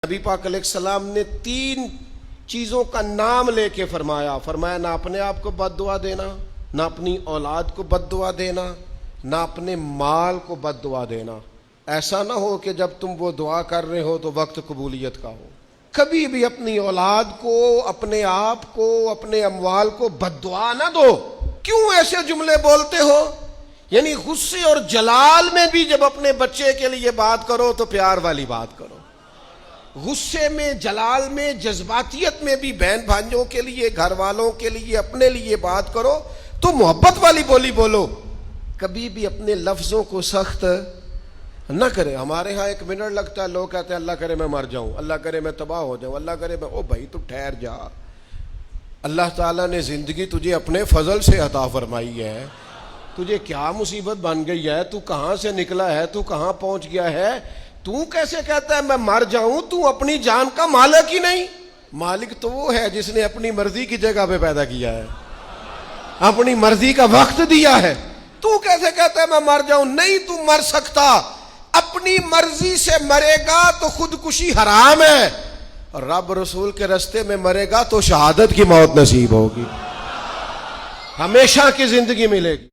نبی پاک علیہ السلام نے 3 چیزوں کا نام لے کے فرمایا نہ اپنے آپ کو بد دعا دینا، نہ اپنی اولاد کو بد دعا دینا، نہ اپنے مال کو بد دعا دینا۔ ایسا نہ ہو کہ جب تم وہ دعا کر رہے ہو تو وقت قبولیت کا ہو۔ کبھی بھی اپنی اولاد کو، اپنے آپ کو، اپنے اموال کو بد دعا نہ دو۔ کیوں ایسے جملے بولتے ہو؟ یعنی غصے اور جلال میں بھی جب اپنے بچے کے لیے بات کرو تو پیار والی بات کرو، غصے میں، جلال میں، جذباتیت میں بھی بہن بھائیوں کے لیے، گھر والوں کے لیے، اپنے لیے بات کرو تو محبت والی بولی بولو۔ کبھی بھی اپنے لفظوں کو سخت نہ کرے۔ ہمارے ہاں 1 منٹ لگتا ہے، لوگ کہتے ہیں اللہ کرے میں مر جاؤں، اللہ کرے میں تباہ ہو جاؤں، اللہ کرے میں… او بھائی تو ٹھہر جا، اللہ تعالیٰ نے زندگی تجھے اپنے فضل سے عطا فرمائی ہے، تجھے کیا مصیبت بن گئی ہے، تو کہاں سے نکلا ہے، تو کہاں پہنچ گیا ہے، تو کیسے کہتا ہے میں مر جاؤں؟ تو اپنی جان کا مالک ہی نہیں۔ مالک تو وہ ہے جس نے اپنی مرضی کی جگہ پہ پیدا کیا ہے، اپنی مرضی کا وقت دیا ہے۔ تو کیسے کہتا ہے میں مر جاؤں؟ نہیں، تو مر سکتا، اپنی مرضی سے مرے گا تو خودکشی حرام ہے، اور رب رسول کے راستے میں مرے گا تو شہادت کی موت نصیب ہوگی، ہمیشہ کی زندگی ملے گی۔